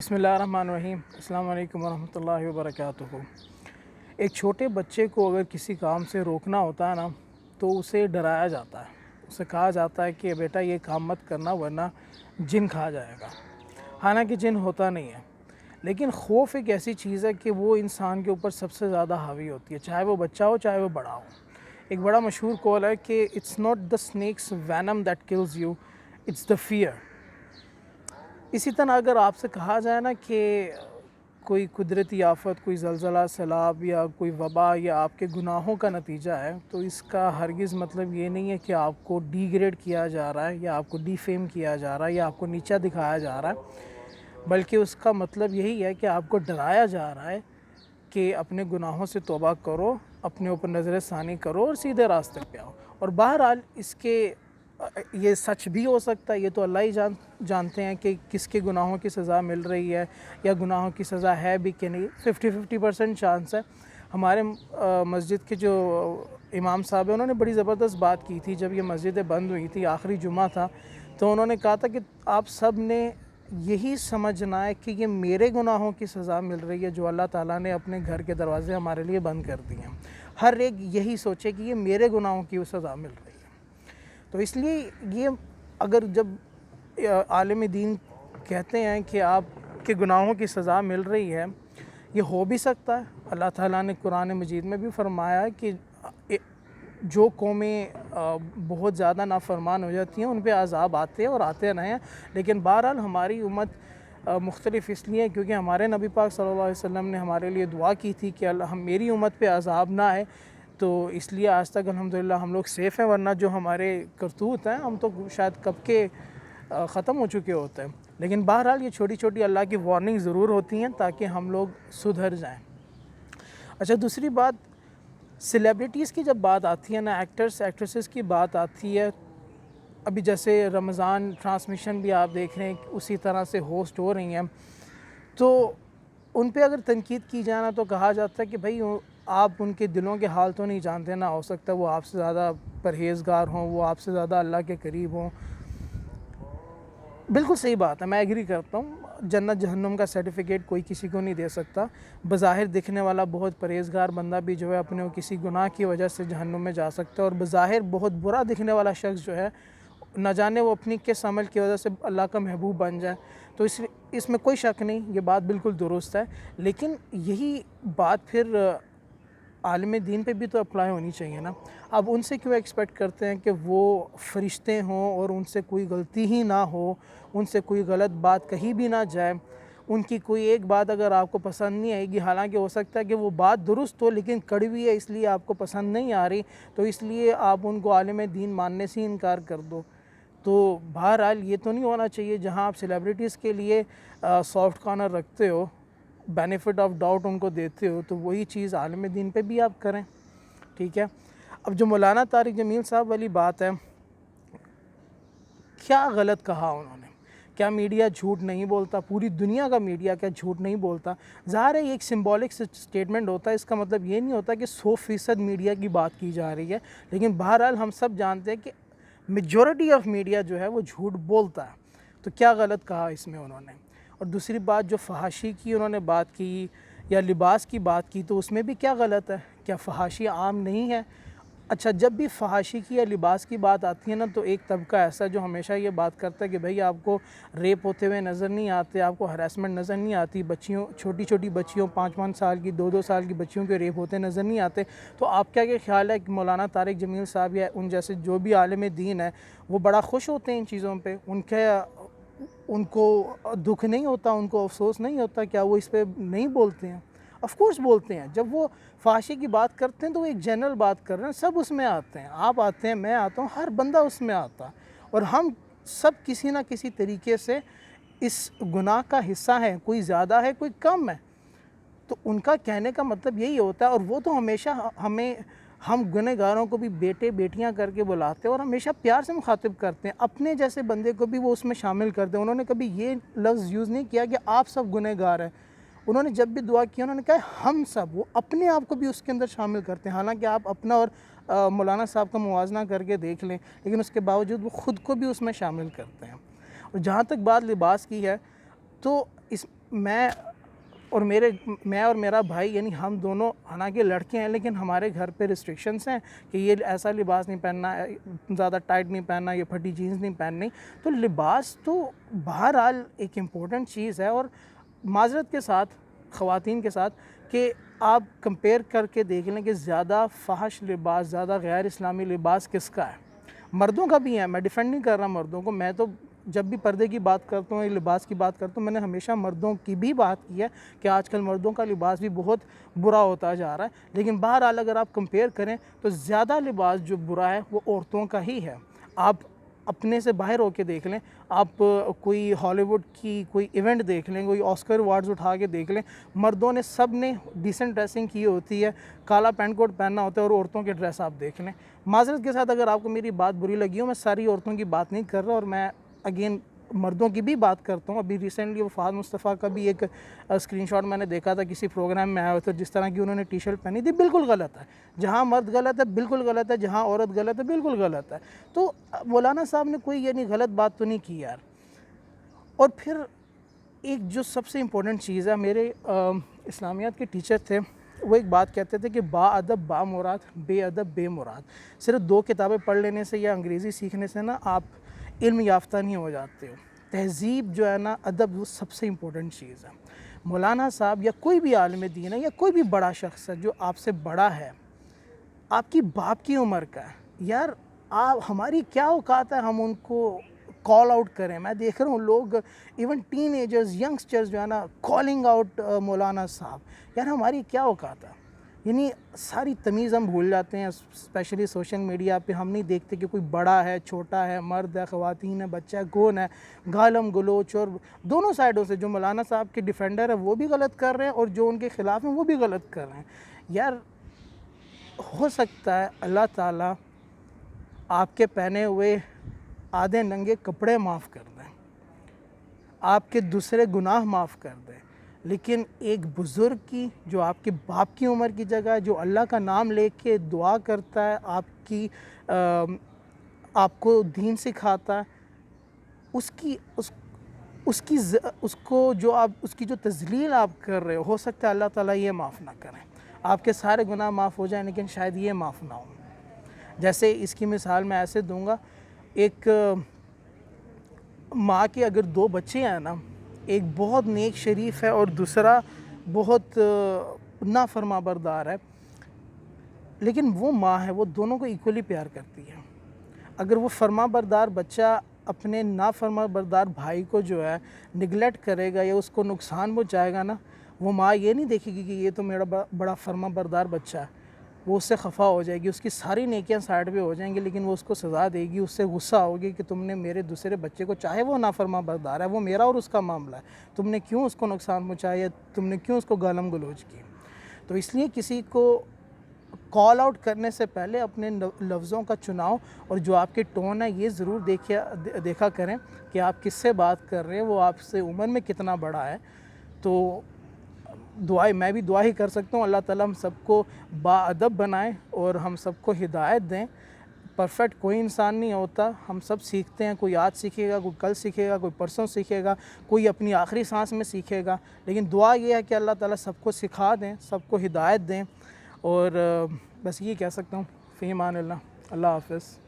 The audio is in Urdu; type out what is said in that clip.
بسم اللہ الرحمن الرحیم۔ السلام علیکم ورحمۃ اللہ وبرکاتہ۔ ایک چھوٹے بچے کو اگر کسی کام سے روکنا ہوتا ہے نا تو اسے ڈرایا جاتا ہے، اسے کہا جاتا ہے کہ بیٹا یہ کام مت کرنا ورنہ جن کھا جائے گا۔ حالانکہ جن ہوتا نہیں ہے، لیکن خوف ایک ایسی چیز ہے کہ وہ انسان کے اوپر سب سے زیادہ حاوی ہوتی ہے، چاہے وہ بچہ ہو چاہے وہ بڑا ہو۔ ایک بڑا مشہور قول ہے کہ it's not the snake's venom that kills you, it's the fear. اسی طرح اگر آپ سے کہا جائے نا کہ کوئی قدرتی آفت، کوئی زلزلہ، سیلاب یا کوئی وبا یا آپ کے گناہوں کا نتیجہ ہے، تو اس کا ہرگز مطلب یہ نہیں ہے کہ آپ کو ڈی گریڈ کیا جا رہا ہے یا آپ کو ڈی فیم کیا جا رہا ہے یا آپ کو نیچا دکھایا جا رہا ہے، بلکہ اس کا مطلب یہی ہے کہ آپ کو ڈرایا جا رہا ہے کہ اپنے گناہوں سے توبہ کرو، اپنے اوپر نظر ثانی کرو اور سیدھے راستے پہ آؤ۔ اور بہرحال اس کے یہ سچ بھی ہو سکتا ہے، یہ تو اللہ ہی جانتے ہیں کہ کس کے گناہوں کی سزا مل رہی ہے یا گناہوں کی سزا ہے بھی کہ نہیں۔ 50% چانس ہے۔ ہمارے مسجد کے جو امام صاحب ہیں انہوں نے بڑی زبردست بات کی تھی جب یہ مسجدیں بند ہوئی تھی، آخری جمعہ تھا، تو انہوں نے کہا تھا کہ آپ سب نے یہی سمجھنا ہے کہ یہ میرے گناہوں کی سزا مل رہی ہے جو اللہ تعالیٰ نے اپنے گھر کے دروازے ہمارے لیے بند کر دیے ہیں۔ ہر ایک یہی سوچے کہ یہ میرے گناہوں کی سزا مل رہی ہے۔ تو اس لیے یہ اگر جب عالم دین کہتے ہیں کہ آپ کے گناہوں کی سزا مل رہی ہے، یہ ہو بھی سکتا ہے۔ اللہ تعالیٰ نے قرآن مجید میں بھی فرمایا ہے کہ جو قومیں بہت زیادہ نافرمان ہو جاتی ہیں ان پہ عذاب آتے ہیں اور آتے رہے ہیں، لیکن بہرحال ہماری امت مختلف اس لیے کیونکہ ہمارے نبی پاک صلی اللہ علیہ وسلم نے ہمارے لیے دعا کی تھی کہ میری امت پہ عذاب نہ آئے، تو اس لیے آج تک الحمدللہ ہم لوگ سیف ہیں، ورنہ جو ہمارے کرتوت ہیں ہم تو شاید کب کے ختم ہو چکے ہوتے ہیں۔ لیکن بہرحال یہ چھوٹی چھوٹی اللہ کی وارننگ ضرور ہوتی ہیں تاکہ ہم لوگ سدھر جائیں۔ اچھا، دوسری بات، سیلیبریٹیز کی جب بات آتی ہے نا، ایکٹرز ایکٹریسز کی بات آتی ہے، ابھی جیسے رمضان ٹرانسمیشن بھی آپ دیکھ رہے ہیں اسی طرح سے ہوسٹ ہو رہی ہیں، تو ان پہ اگر تنقید کی جائے نا تو کہا جاتا ہے کہ بھائی آپ ان کے دلوں کے حال تو نہیں جانتے نا، ہو سکتا ہے وہ آپ سے زیادہ پرہیزگار ہوں، وہ آپ سے زیادہ اللہ کے قریب ہوں۔ بالکل صحیح بات ہے، میں ایگری کرتا ہوں، جنت جہنم کا سرٹیفکیٹ کوئی کسی کو نہیں دے سکتا۔ بظاہر دکھنے والا بہت پرہیزگار بندہ بھی جو ہے اپنے کسی گناہ کی وجہ سے جہنم میں جا سکتا ہے، اور بظاہر بہت برا دکھنے والا شخص جو ہے نہ جانے وہ اپنی کس عمل کی وجہ سے اللہ کا محبوب بن جائے۔ تو اس میں کوئی شک نہیں، یہ بات بالکل درست ہے، لیکن یہی بات پھر عالم دین پہ بھی تو اپلائی ہونی چاہیے نا۔ اب ان سے کیوں ایکسپیکٹ کرتے ہیں کہ وہ فرشتے ہوں اور ان سے کوئی غلطی ہی نہ ہو، ان سے کوئی غلط بات کہی بھی نہ جائے، ان کی کوئی ایک بات اگر آپ کو پسند نہیں آئے گی، حالانکہ ہو سکتا ہے کہ وہ بات درست ہو لیکن کڑوی ہے اس لیے آپ کو پسند نہیں آ رہی، تو اس لیے آپ ان کو عالم دین ماننے سے انکار کر دو۔ تو بہرحال یہ تو نہیں ہونا چاہیے، جہاں آپ سیلیبریٹیز کے لیے سافٹ کارنر رکھتے ہو، بینیفٹ آف ڈاؤٹ ان کو دیتے ہو، تو وہی چیز عالم دین پہ بھی آپ کریں، ٹھیک ہے۔ اب جو مولانا طارق جمیل صاحب والی بات ہے، کیا غلط کہا انہوں نے؟ کیا میڈیا جھوٹ نہیں بولتا؟ پوری دنیا کا میڈیا کیا جھوٹ نہیں بولتا؟ ظاہر ہے یہ ایک سمبولک سٹیٹمنٹ ہوتا ہے، اس کا مطلب یہ نہیں ہوتا کہ 100% میڈیا کی بات کی جا رہی ہے، لیکن بہرحال ہم سب جانتے ہیں کہ میجورٹی آف میڈیا جو ہے وہ جھوٹ بولتا ہے۔ تو کیا غلط کہا اس میں انہوں نے؟ اور دوسری بات، جو فحاشی کی انہوں نے بات کی یا لباس کی بات کی، تو اس میں بھی کیا غلط ہے؟ کیا فحاشی عام نہیں ہے؟ اچھا، جب بھی فحاشی کی یا لباس کی بات آتی ہے نا تو ایک طبقہ ایسا جو ہمیشہ یہ بات کرتا ہے کہ بھئی آپ کو ریپ ہوتے ہوئے نظر نہیں آتے، آپ کو ہراسمنٹ نظر نہیں آتی، بچیوں، چھوٹی چھوٹی بچیوں، 5 سال کی، 2 سال کی بچیوں کے ریپ ہوتے نظر نہیں آتے، تو آپ کیا خیال ہے کہ مولانا طارق جمیل صاحب یا ان جیسے جو بھی عالم دین ہے وہ بڑا خوش ہوتے ہیں ان چیزوں پہ؟ ان کو دکھ نہیں ہوتا، ان کو افسوس نہیں ہوتا؟ کیا وہ اس پہ نہیں بولتے ہیں؟ آف کورس بولتے ہیں۔ جب وہ فحاشی کی بات کرتے ہیں تو وہ ایک جنرل بات کر رہے ہیں، سب اس میں آتے ہیں، آپ آتے ہیں، میں آتا ہوں، ہر بندہ اس میں آتا ہے، اور ہم سب کسی نہ کسی طریقے سے اس گناہ کا حصہ ہیں، کوئی زیادہ ہے کوئی کم ہے۔ تو ان کا کہنے کا مطلب یہی ہوتا ہے، اور وہ تو ہمیشہ ہم گنہگاروں کو بھی بیٹے بیٹیاں کر کے بلاتے ہیں اور ہمیشہ پیار سے مخاطب کرتے ہیں، اپنے جیسے بندے کو بھی وہ اس میں شامل کرتے ہیں۔ انہوں نے کبھی یہ لفظ یوز نہیں کیا کہ آپ سب گنہگار ہیں، انہوں نے جب بھی دعا کی انہوں نے کہا ہم سب، وہ اپنے آپ کو بھی اس کے اندر شامل کرتے ہیں۔ حالانکہ آپ اپنا اور مولانا صاحب کا موازنہ کر کے دیکھ لیں، لیکن اس کے باوجود وہ خود کو بھی اس میں شامل کرتے ہیں۔ اور جہاں تک بات لباس کی ہے، تو میں اور میرا بھائی یعنی ہم دونوں حالانکہ لڑکے ہیں لیکن ہمارے گھر پہ ریسٹرکشنس ہیں کہ یہ ایسا لباس نہیں پہننا، زیادہ ٹائٹ نہیں پہننا، یہ پھٹی جینس نہیں پہننی. تو لباس تو بہرحال ایک امپورٹنٹ چیز ہے. اور معذرت کے ساتھ خواتین کے ساتھ کہ آپ کمپیئر کر کے دیکھ لیں کہ زیادہ فحش لباس، زیادہ غیر اسلامی لباس کس کا ہے. مردوں کا بھی ہے، میں ڈیفینڈ نہیں کر رہا مردوں کو. میں تو جب بھی پردے کی بات کرتا ہوں، لباس کی بات کرتا ہوں، میں نے ہمیشہ مردوں کی بھی بات کی ہے کہ آج کل مردوں کا لباس بھی بہت برا ہوتا جا رہا ہے. لیکن بہرحال اگر آپ کمپیئر کریں تو زیادہ لباس جو برا ہے وہ عورتوں کا ہی ہے. آپ اپنے سے باہر ہو کے دیکھ لیں، آپ کوئی ہالی ووڈ کی کوئی ایونٹ دیکھ لیں، کوئی آسکر ایوارڈز اٹھا کے دیکھ لیں، مردوں نے سب نے ڈیسنٹ ڈریسنگ کی ہوتی ہے، کالا پینٹ کوٹ پہننا ہوتا ہے، اور عورتوں کے ڈریس آپ دیکھ لیں. معذرت کے ساتھ اگر آپ کو میری بات بری لگی ہو، میں ساری عورتوں کی بات نہیں کر رہا، اور میں اگین مردوں کی بھی بات کرتا ہوں. ابھی ریسنٹلی وہ فہد مصطفیٰ کا بھی ایک اسکرین شاٹ میں نے دیکھا تھا، کسی پروگرام میں آیا ہوا تھا، جس طرح کی انہوں نے ٹی شرٹ پہنی تھی، بالکل غلط ہے. جہاں مرد غلط ہے بالکل غلط ہے، جہاں عورت غلط ہے بالکل غلط ہے. تو مولانا صاحب نے کوئی یعنی غلط بات تو نہیں کی یار. اور پھر ایک جو سب سے امپورٹنٹ چیز ہے، میرے اسلامیات کے ٹیچر تھے، وہ ایک بات کہتے تھے کہ با ادب با مراد، بے ادب بے مراد. صرف 2 کتابیں پڑھ لینے سے یا انگریزی سیکھنے سے نا آپ علم یافتہ نہیں ہو جاتے ہو. تہذیب جو ہے نا، ادب، وہ سب سے امپورٹنٹ چیز ہے. مولانا صاحب یا کوئی بھی عالم دین ہے یا کوئی بھی بڑا شخص ہے جو آپ سے بڑا ہے، آپ کی باپ کی عمر کا ہے، یار ہماری کیا اوقات ہے ہم ان کو کال آؤٹ کریں. میں دیکھ رہا ہوں لوگ ایون ٹین ایجرز، ینگسٹرز جو ہے نا، کالنگ آؤٹ مولانا صاحب. یار ہماری کیا اوقات ہے؟ یعنی ساری تمیز ہم بھول جاتے ہیں. اسپیشلی سوشل میڈیا پہ ہم نہیں دیکھتے کہ کوئی بڑا ہے، چھوٹا ہے، مرد ہے، خواتین ہے، بچہ ہے، کون ہے. گالم گلوچ اور دونوں سائڈوں سے جو مولانا صاحب کے ڈیفینڈر ہیں وہ بھی غلط کر رہے ہیں، اور جو ان کے خلاف ہیں وہ بھی غلط کر رہے ہیں. یار ہو سکتا ہے اللہ تعالیٰ آپ کے پہنے ہوئے آدھے ننگے کپڑے معاف کر دیں، آپ کے دوسرے گناہ معاف کر دیں، لیکن ایک بزرگ کی جو آپ کے باپ کی عمر کی جگہ ہے، جو اللہ کا نام لے کے دعا کرتا ہے، آپ کو دین سکھاتا ہے، اس کی جو تذلیل آپ کر رہے ہو سکتا ہے اللہ تعالیٰ یہ معاف نہ کریں. آپ کے سارے گناہ معاف ہو جائیں لیکن شاید یہ معاف نہ ہوں. جیسے اس کی مثال میں ایسے دوں گا، ایک ماں کے اگر 2 بچے ہیں نا، ایک بہت نیک شریف ہے اور دوسرا بہت نافرما بردار ہے، لیکن وہ ماں ہے، وہ دونوں کو ایکولی پیار کرتی ہے. اگر وہ فرما بردار بچہ اپنے نافرما بردار بھائی کو جو ہے نگلیکٹ کرے گا یا اس کو نقصان پہنچائے گا نا، وہ ماں یہ نہیں دیکھے گی کہ یہ تو میرا بڑا فرما بردار بچہ ہے. وہ اس سے خفا ہو جائے گی، اس کی ساری نیکیاں سائڈ پہ ہو جائیں گی، لیکن وہ اس کو سزا دے گی، اس سے غصہ ہوگی کہ تم نے میرے دوسرے بچے کو، چاہے وہ نافرما بردار ہے، وہ میرا اور اس کا معاملہ ہے، تم نے کیوں اس کو نقصان پہنچایا، تم نے کیوں اس کو گالم گلوچ کی. تو اس لیے کسی کو کال آؤٹ کرنے سے پہلے اپنے لفظوں کا چناؤ اور جو آپ کے ٹون ہے یہ ضرور دیکھا کریں کہ آپ کس سے بات کر رہے ہیں، وہ آپ سے عمر میں کتنا بڑا ہے. تو میں بھی دعا ہی کر سکتا ہوں، اللہ تعالیٰ ہم سب کو باادب بنائیں اور ہم سب کو ہدایت دیں. پرفیکٹ کوئی انسان نہیں ہوتا، ہم سب سیکھتے ہیں. کوئی آج سیکھے گا، کوئی کل سیکھے گا، کوئی پرسوں سیکھے گا، کوئی اپنی آخری سانس میں سیکھے گا. لیکن دعا یہ ہے کہ اللہ تعالیٰ سب کو سکھا دیں، سب کو ہدایت دیں. اور بس یہ کہہ سکتا ہوں، فی امان اللہ. اللہ حافظ.